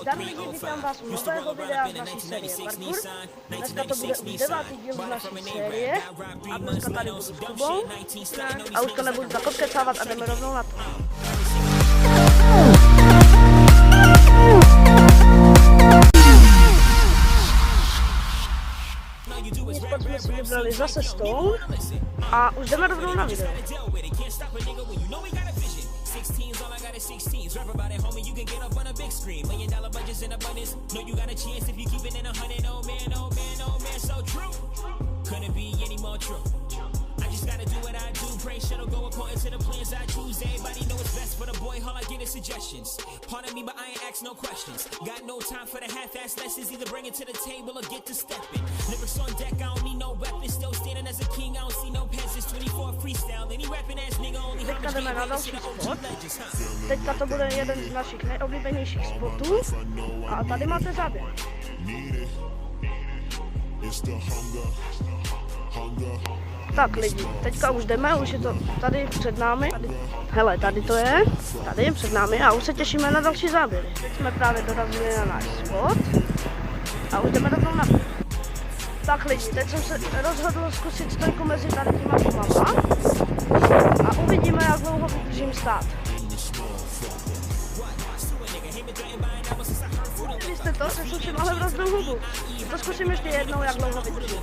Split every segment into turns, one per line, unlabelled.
Zdar lidi, vítám vás u nového videa z naší série Parkour. Dneska to bude už 9. díl z naší série a dneska tady budu s Kubou a už to nebudu zakopkecávat a jdeme rovnou na to. Spod jsme si vybrali zase stůl a už jdeme rovnou na video. 16's, all I got is 16's. Rap about it, homie, you can get up on a big screen. $1 million budgets in abundance. No, you got a chance if you keep it in 100. Oh man, oh man, oh man, so true. Couldn't be any more true. I just gotta do what I do. Pray shit'll go according to the plans I choose. Everybody know what's best for the boy. All I get is suggestions. Pardon me, but I ain't ask no questions. Got no time for the half-ass lessons. Either bring it to the table or get to stepping. Lyrics on deck, I don't need no weapons. Still standing as a king, I don't see no peasants. 24 freestyle. Any rapping ass nigga only Teďka jdeme na další spot. Teďka to bude jeden z našich nejoblíbenějších spotů. A tady máte záběr. Tak lidi, teďka už jdeme, už je to tady před námi. Hele, tady to je, tady před námi a už se těšíme na další záběry. Teď jsme právě dorazili na náš spot a už jdeme rovnou na to. Tak lidi, teď jsem se rozhodl zkusit stojku mezi tady těma dvoma a uvidíme, jak dlouho vydržím stát. Víte to, že jsem si mohl hroznou hubu. To zkusím ještě jednou, jak dlouho vydržím.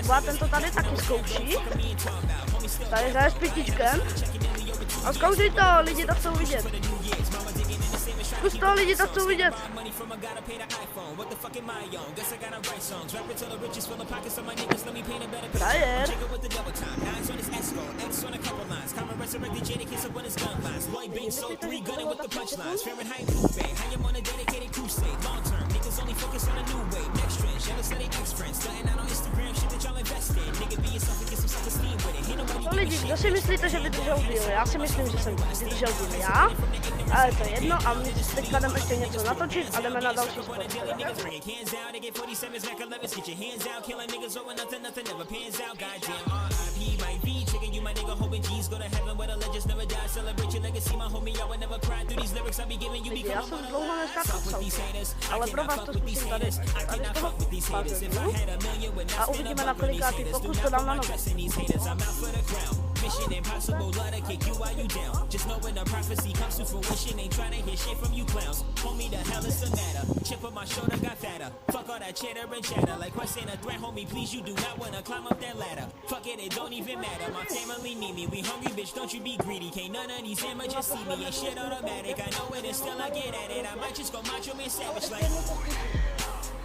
Kuba, ten to tady taky zkouší. Tady hraje s pětičkem. A zkoušej to, lidi to chcou vidět. Zkus to, lidi to chcou vidět. Frajer. To lidi, kdo si myslíte, že vydržel díl? Já si myslím, že jsem vydržel díl já. Ale to je jedno a my teďka jdeme ještě něco natočit a jdeme na další sport. Já jsem dlouho neskákal, ale pro vás to zkusím tady z toho bazénu a uvidíme na kolikátý pokus to dám na nohu. Mission impossible, love to kick you while you down. Just knowing the prophecy comes to fruition. Ain't trying to hear shit from you clowns. Homie, the hell is the matter? Chip on my shoulder got fatter. Fuck all that cheddar and chatter. Like what's in a threat, homie? Please, you do not wanna climb up that ladder. Fuck it, it don't even matter. My family need me. We hungry, bitch. Don't you be greedy. Can't none of these images see me. Ain't shit automatic. I know it and still I get at it. I might just go macho man savage like.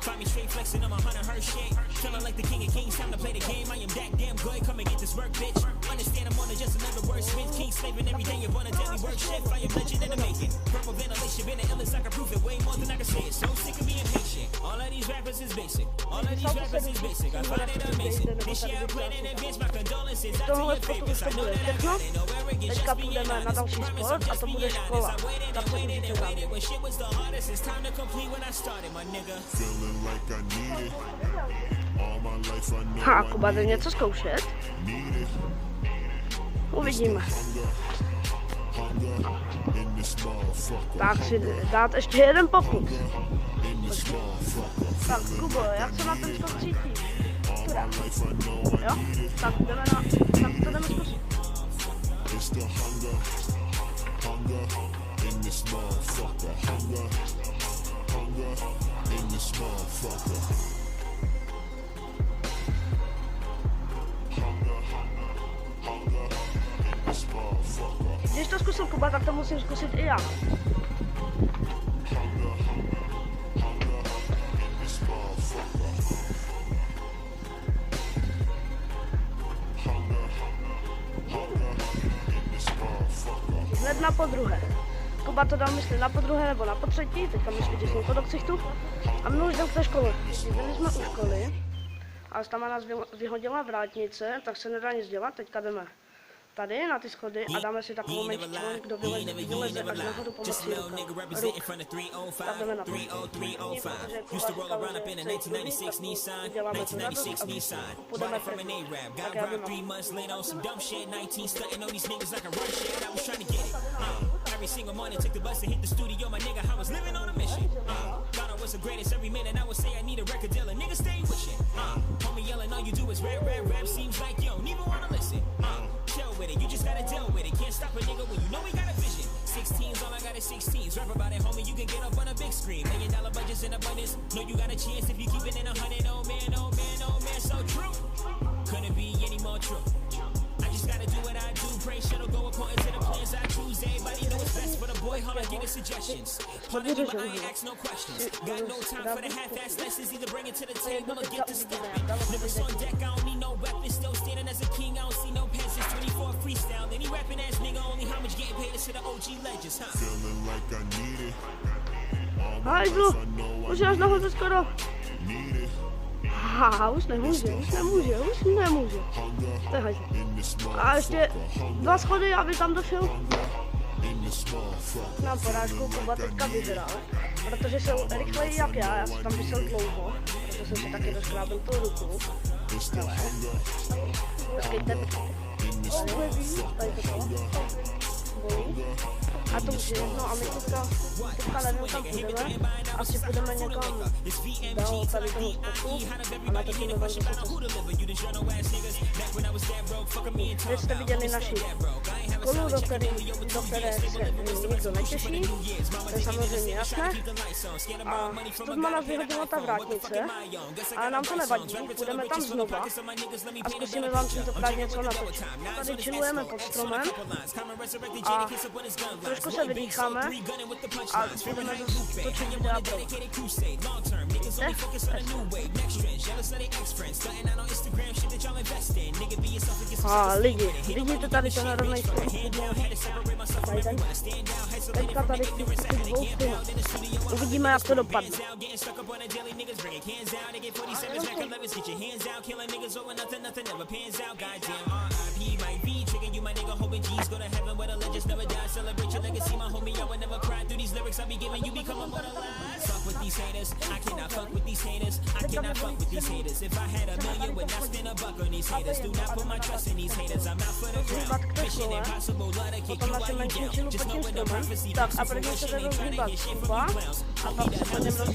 Find me straight flexing, I'm 100 her shit. Feeling like the king of kings, time to play the game. I am that damn good, come and get this work, bitch. Understand I'm on it, just another wordsmith. King slaving every day, you're on a daily work shift. I am legend in the making. Purple ventilation, been the illest, I can prove it way more than I can say it. So sick of being patient. All of these rappers is basic. All of these rappers is basic. I find it amazing. This year I'm planning and bitch, my condolences. I tell your favorites, I know that I got it. No arrogance, just being honest. Promise me just be honest. I waited and waited and waited when shit was the hardest. It's time to complete when I started, my nigga. Like I need it. All my life I know. Ha, Kuba jde něco zkoušet. Uvidíme. Tak si dát ještě jeden pokus. Tak Kubo, jak se na ten skok cítí? Jo? Tak jdeme na... Tak to jdeme zkusit. Když to zkusil Kuba, tak to musím zkusit i já. Hned na podruhé. Kuba to dal, myslím, na podruhé nebo na potřetí, teďka mi svítěsnil to do ksichtu. A my už jdeme k té škole. Byli jsme u školy, ale tam nás vyhodila vrátnice, tak se nedá nic dělat, teďka jdeme
tady na ty schody a dáme si takovou menší challenge, kdo vyleze až nahoru pomocí ruk. Tak jdeme na to. Protože Kuba říkal, že uděláme tu radost a půjdeme první. Tak já vím.
Every single morning, took the bus and hit the studio. My nigga, I was living on a mission. Thought I was the greatest every minute. I would say I need a record deal. A nigga stay wishing. Homie yelling, all you do is rap, rap, rap. Seems like you don't even wanna listen. Chill with it, you just gotta deal with it. Can't stop a nigga when you know we got a vision. 16s, all I got is 16s. Rap about it, homie, you can get up on a big screen. $1 million budgets in abundance. Know you got a chance if you keep it in 100. Oh man, oh man, oh man, so true. Couldn't be any more true. I just gotta do what I do. Pray shit'll go according to the plans I choose. Everybody know what's best for the boy. Holla, give us suggestions. Pardon me, but I ain't ask no questions. Got no time for the half-ass lessons. Either bring it to the table or get to stepping. Lyrics on deck, I don't need no weapons. Still standing as a king, I don't see no peasants. 24 freestyle. Any rapping ass nigga, only how much getting paid to the OG legends, huh?
Feeling like I need it.
Hajzlu, už je až nahoře skoro. Haha, už nemůže. To je hajzl. A ještě 2 schody, aby tam došel. Na porážku Kuba teďka vyhrál, protože jsou rychleji jak já jsem tam vysel dlouho, protože jsem si taky doškrábil tu ruku. Počkejte. Tady to. A to už je jedno a my teďka nevím kam půjdeme, asi půjdeme někam dál tady toho spotu a natočíme vám zase cestu. Teď jste viděli naši školu, do které se nikdo netěší, to je samozřejmě jasné. A studma nás vyhodila ta vrátnice, ale nám to nevadí, půjdeme tam znova a zkusíme vám tentokrát něco natočit. Tady chillujeme pod stromem a trošku se vydýcháme a budeme točit videa pro. A lidi, vidíte tady ten rovnej strom? Teďka tady v těch 2 stínách. Uvidíme, jak to dopadne.
Celebrate your legacy, my homie. I would never cry through these lyrics I be giving you. Become a borderline. Fuck with these haters. I cannot fuck with these haters. I cannot fuck with these haters. If I had $1 million, would not spend a buck on these haters. Do not put my trust in these haters. I'm out for the ground. Mission impossible. Love to kick you while you down. Just know when the prophecy comes to fruition. Ain't trying to get shit from you clowns. Homie, the hell is that?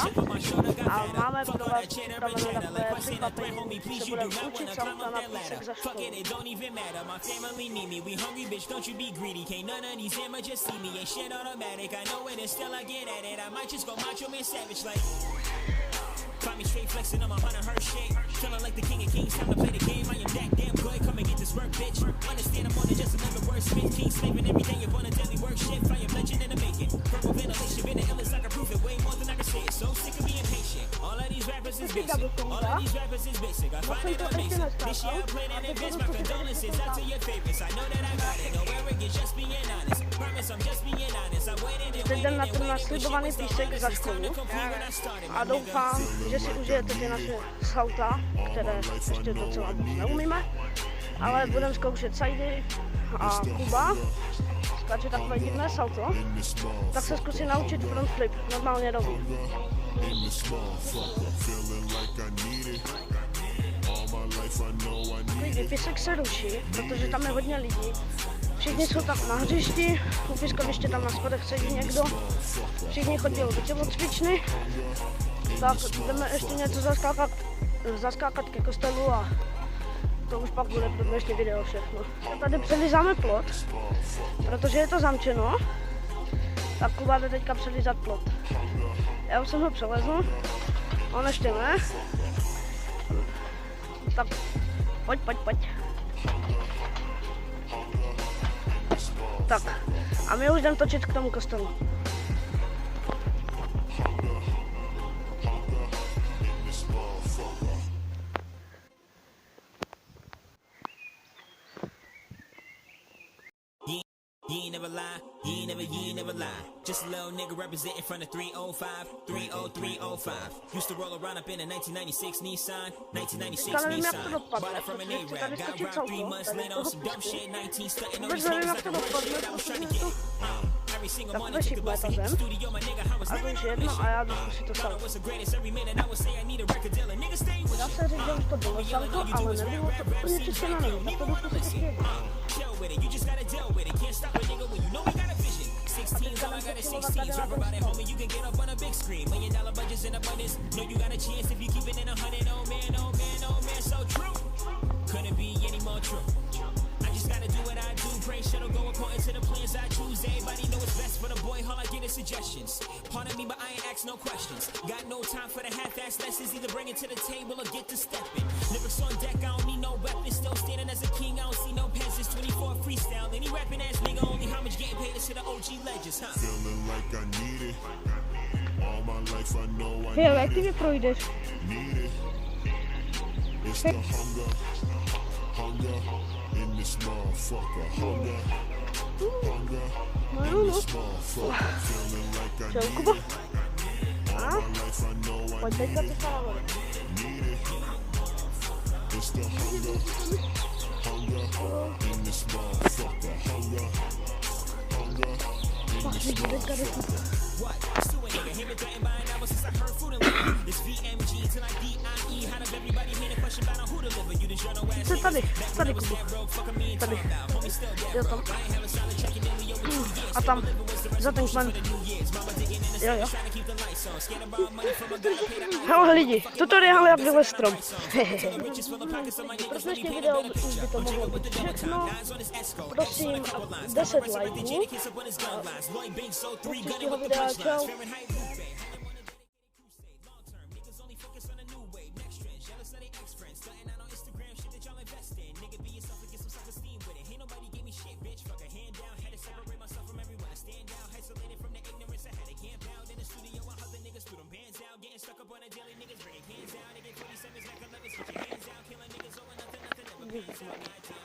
Chip on my shoulder, got fatter. Fuck all that cheddar and cheddar. Like question a threat, homie. Please, you do not wanna climb up that ladder. Fuck it, it don't even matter. My family need me. We hungry, bitch. Don't you be greedy. Can't none of these amateurs see me, ain't shit automatic. I know it and still I get at it. I might just go macho man savage like. Find me straight flexing on my hunter her shit. Feeling like the king of kings, time to play the game. I am that damn good. Come and get this work, bitch. Understand I'm on it, just another word spit. King slaving every day upon a daily work shift. I am legend in the making. Purple ventilation, been the illest, I can prove it way more than I can say it. So sick of being patient. All of these rappers is basic. All of these rappers is basic. I find it amazing. This year I played in advance. My condolences out to your favorites. I know that I got it. No arrogance, just being honest. Promise I'm just being honest. I waited and
Teď jdem na ten naslibovaný písek za školu a doufám, že si užijete ty naše auta, které ještě docela neumíme, ale budeme zkoušet Saidy a Kuba. Skáče takové divné salto, tak se zkusí naučit front flip, normálně rovný. Lidi, písek se ruší, protože tam je hodně lidí. Všichni jsou tam na hřišti, u pískoviště tam na schodech sedí někdo. Všichni chodí do tělocvičny. Tak jdeme ještě něco zaskákat ke kostelu a to už pak bude pro dnešní video všechno. Tady přelizáme plot, protože je to zamčeno. Tak Kuba jde teďka přelízat plot. Já už jsem ho přelezl, on ještě ne. Tak pojď. Tak, a my už jdem točit k tomu kostelu.
You ain't never lie. You ain't never lie. Just a little nigga representing from the 305, 30305. Used to roll around up in a 1996 Nissan, 1996 Nissan. Bought it from an A-Rap, got robbed 3 months later on some dumb shit, 19 stunting on these niggas like a road that I was trying to get. Every single morning took a bus and hit the studio, my nigga, I was living on a mission. Thought I was the greatest every minute, I would say I need a record deal, and niggas stay with chill with it, you just gotta deal with it. Can't stop a nigga when you know we got a vision. 16's all I got is 16's. Rap about it, homie, you can get up on a big screen. $1 million budgets in abundance. Know you got a chance if you keep it in 100. Oh man, oh man, oh man, so true. Couldn't be any more true. I just gotta do what I do. Pray shit'll go according to the plans I choose. Everybody know what's best for the boy. All I get is suggestions. Pardon me, but I ain't ask no questions. Got no time for the half-ass lessons. Either bring it to the table or get to stepping. Lyrics on deck, I don't need no weapons. Still standing as a king, I don't see no peasants. 24 freestyle. Any rapping ass nigga, only how much getting paid is to the OG legends, huh?
Feeling like I need it. All my life I know I
Hej, ale jak ty mnie projdeš?
need it. It's the hunger in this motherfucker. Hunger in this motherfucker. Feeling like I need it. All my life I know I
Pojď teďka to stále.
need it. It's the hunger in this motherfucker. Hunger in this motherfucker.
What? Sue a nigga, him and threatened by an hour since I heard food and liquor. This VMG till I DIE. How does everybody hear the question about who deliver? You the journal ass
Co tady? Tady,
was
Kubu.
that rogue, fuck a me and
Tady.
talk about. Homie still dead
Jo,
broke.
tam.
I ain't have a solid checking in me over 2 years.
A tam, za ten kmen.
New years. Mama digging in the
Jo, jo.
trying to keep the lights on. Scared to borrow money from a guy that paid a
Hele lidi, tutoriál jak vylez strom.
riches full of pockets, so my niggas
Pro
let me
dnešní
paint a
video
better
už
picture.
by to mohlo být všechno.
Guys on his escort.
Prosím, 10 lajků. Příštího videa, čau.
Stuck up on a daily, niggas bringing hands down. They get 47s like 11s, put your hands down, killing niggas over nothing, nothing, never.